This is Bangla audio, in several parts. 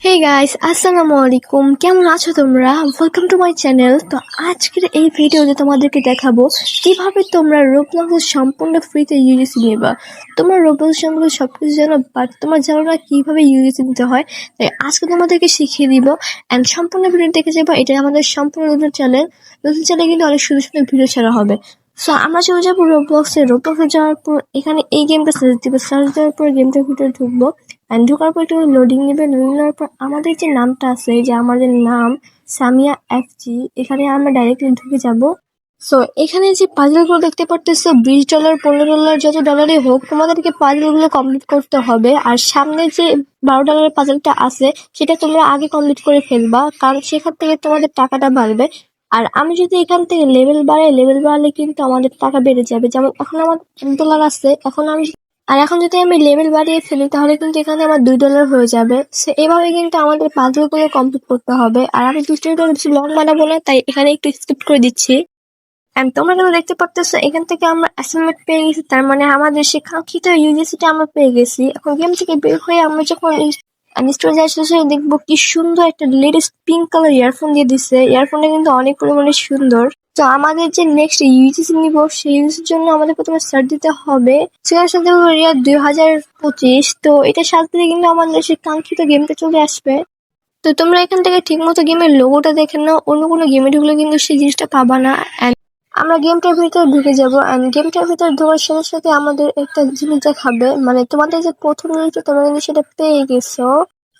হে গাইস, আসসালামু আলাইকুম। কেমন আছো তোমরা? Welcome to my channel. তো আজকের এই ভিডিওতে তোমাদেরকে দেখাবো কিভাবে তোমরা রোবলক্সের সম্পূর্ণ ফ্রিতে ইউজিসি নেবা। তোমরা রোবলক্স সম্পর্কে সবকিছু জানো, বাট তোমার জানো না কিভাবে ইউজিসি নিতে হয়। তাই আজকে তোমাদেরকে শিখিয়ে দিব অ্যান্ড সম্পূর্ণ ভিডিও দেখে যাবো। এটা আমাদের সম্পূর্ণ নতুন চ্যানেল কিন্তু অনেক সুন্দর সুন্দর ভিডিও ছাড়া হবে। সো আমরা চলে যাবো রোবলক্সে যাওয়ার পর এখানে এই গেমটা সার্চ দিব। সার্চ দেওয়ার পর গেমটার ভিতরে ঢুকবো। ঢোকার পর একটু লোডিং নেবে। লোডিং নেওয়ার পর আমাদের যে নামটা আছে, যে আমাদের নাম সামিয়া FG, এখানে আমরা ডাইরেক্টলি ঢুকে যাব। সো এখানে যে পাজলগুলো দেখতে পারতেছো, $20, $15, যত ডলারই হোক, তোমাদেরকে পাজলগুলো কমপ্লিট করতে হবে। আর সামনে যে $12 পাজলটা আছে, সেটা তোমরা আগে কমপ্লিট করে ফেলবা, কারণ সেখান থেকে তোমাদের টাকাটা বাড়বে। আর আমি যদি এখান থেকে লেভেল বাড়ালে কিন্তু আমাদের টাকা বেড়ে যাবে। যেমন এখন আমার $1 আছে, এখন যদি আমি লেভেল বাড়িয়ে ফেলি তাহলে কিন্তু এখানে আমার $2 হয়ে যাবে। সো এভাবে কিন্তু আমাদের পাজলগুলো কমপ্লিট করতে হবে। আর আমি ভিডিওটা বেশি লং বানাবো না, তাই এখানে একটু স্কিপ করে দিচ্ছি। এন্ড তোমরা কিন্তু দেখতে পারতেছো এখান থেকে আমরা অ্যাসাইনমেন্ট পেয়ে গেছি, তার মানে আমাদের সে কাঙ্ক্ষিত ইউনিভার্সিটি আমরা পেয়ে গেছি। এখন গেম থেকে বের হয়ে আমরা যখন স্টোরে যাই, সেখানে দেখবো কি সুন্দর একটা লেটেস্ট পিঙ্ক কালার ইয়ারফোন দিয়ে দিচ্ছে। ইয়ারফোনটা কিন্তু অনেক পরিমাণে সুন্দর। তো আমাদের যে নেক্সট ইউজিসি নিব, সেই ইউজিসির জন্য আমাদের প্রথমে সার্চ দিতে হবে। সেখানে সাথে ইয়ার 2025। তো এটার সাথে কিন্তু আমাদের সেই কাঙ্ক্ষিত গেমটা চলে আসবে। তো তোমরা এখান থেকে ঠিক মতো গেমের লোগোটা দেখে নাও, অন্য কোনো গেমে ঢুকলে কিন্তু সেই জিনিসটা পাবা না। আমরা গেমটার ভিতরে ঢুকে যাবো। গেমটার ভিতরে ঢোকার সাথে সাথে আমাদের একটা জিনিস দেখাবে, মানে তোমাদের যে প্রথম জিনিসটা তোমরা কিন্তু সেটা পেয়ে গেছো।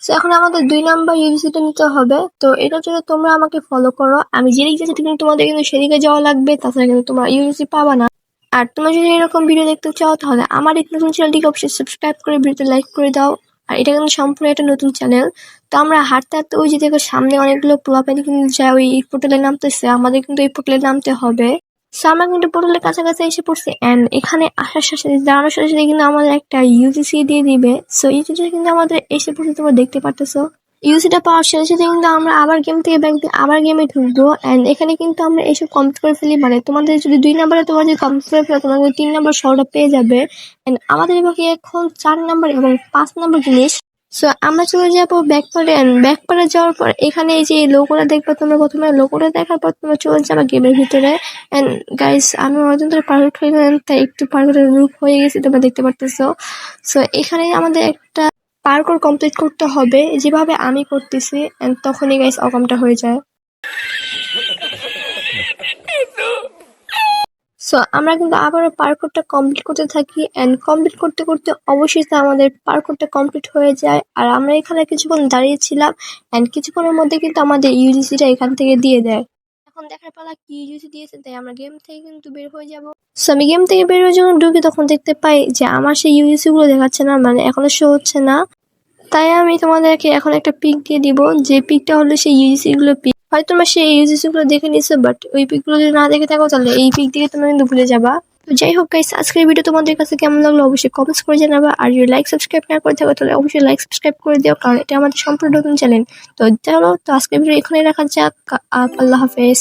তো এখন আমাদের 2 নাম্বার ইউনিভার্সিটি নিতে হবে। তো এটার জন্য তোমরা আমাকে ফলো করো। আমি যেদিকে যাচ্ছি কিন্তু তোমাদের কিন্তু সেদিকে যাওয়া লাগবে, তাছাড়া কিন্তু তোমরা ইউনিভার্সিটি পাবা না। আর তোমরা যদি এরকম ভিডিও দেখতে চাও তাহলে আমার এই নতুন চ্যানেলটিকে অবশ্যই সাবস্ক্রাইব করে ভিডিওতে লাইক করে দাও। আর এটা কিন্তু সম্পূর্ণ একটা নতুন চ্যানেল। তো আমরা হাঁটতে হাঁটতে ওই যে দেখো সামনে অনেকগুলো পোলাপানি কিন্তু যায় ওই পোর্টালে নামতেছে, আমাদের কিন্তু এই পোর্টালে নামতে হবে। সো আমরা কিন্তু পোর্টালের কাছাকাছি এসে পড়ছি। এন্ড এখানে আসার সাথে দাঁড়ানোর সাথে সাথে কিন্তু আমাদের একটা ইউজিসি দিয়ে দিবে। সো ইউজিসি কিন্তু আমাদের এসে পড়ছে, তোমরা দেখতে পারতেছো। ইউজিটা পাওয়ার সাথে সাথে কিন্তু আমরা আবার গেম থেকে ব্যাক দিয়ে আবার গেমে ঢুকবো। এন্ড এখানে কিন্তু আমরা এসব কমপ্লিট করে ফেলি, মানে তোমাদের যদি 2 নাম্বারে তোমরা যদি কমপ্লিট করে ফেলো, তোমাদের 3 নাম্বার সহটা পেয়ে যাবে। এন্ড আমাদের বাকি এখন 4 নাম্বার এবং 5 নাম্বার জিনিস। সো আমরা চলে যাবো ব্যাকপার্টে। ব্যাকপার্টে যাওয়ার পর এখানে এই যে লোগোটা দেখবে, তোমরা প্রথমে লোগোটা দেখার পর তোমরা চলে যাবে গেমের ভিতরে। এন্ড গাইস, আমি অনেকদিন ধরে পারফেক্ট হয়ে গেলাম, তাই একটু পারফেক্ট রূপ হয়ে গেছে, তোমরা দেখতে পারতেছো। সো এখানে আমাদের একটা পার্কর কমপ্লিট করতে হবে, যেভাবে আমি করতেছি। এন্ড তখনই গাইস অকামটা হয়ে যায়। সো আমরা কিন্তু আবারও পার্করটা কমপ্লিট করতে থাকি। এন্ড কমপ্লিট করতে করতে অবশেষে আমাদের পার্করটা কমপ্লিট হয়ে যায়। আর আমরা এখানে কিছুক্ষণ দাঁড়িয়েছিলাম। এন্ড কিছুক্ষণের মধ্যে কিন্তু আমাদের ইউজিসিটা এখান থেকে দিয়ে দেয়। এখন দেখার পালা কি ইউজিসি দিয়েছে, তাই আমরা গেম থেকে কিন্তু বের হয়ে যাব। সো আমি গেম থেকে বের হয়ে যখন ঢুকি তখন দেখতে পাই যে আমার সেই ইউজিসি গুলো দেখাচ্ছে না, মানে এখনো শো হচ্ছে না। তাই আমি তোমাদেরকে এখন একটা পিক দিয়ে দিব, যে পিকটা হলো সেই ইউজিসি গুলো পিক। হয়তো তোমরা সেই ইউজিসি গুলো দেখে নিছো, বাট ওই পিক গুলো যদি না দেখে থাকো তাহলে এই পিক দিকে তোমরা কিন্তু ভুলে যাবা। তো যাই হোক গাইস, আজকের ভিডিও তোমাদের কাছে কেমন লাগলো অবশ্যই কমেন্টস করে জানাবা। আর যদি লাইক সাবস্ক্রাইব না করে থাকো তাহলে অবশ্যই লাইক সাবস্ক্রাইব করে দিও, কারণ এটা আমাদের সম্পূর্ণ নতুন চ্যানেল। তো চলো, তো আজকের ভিডিও এখানে রাখা যাক। আল্লাহ হাফেজ।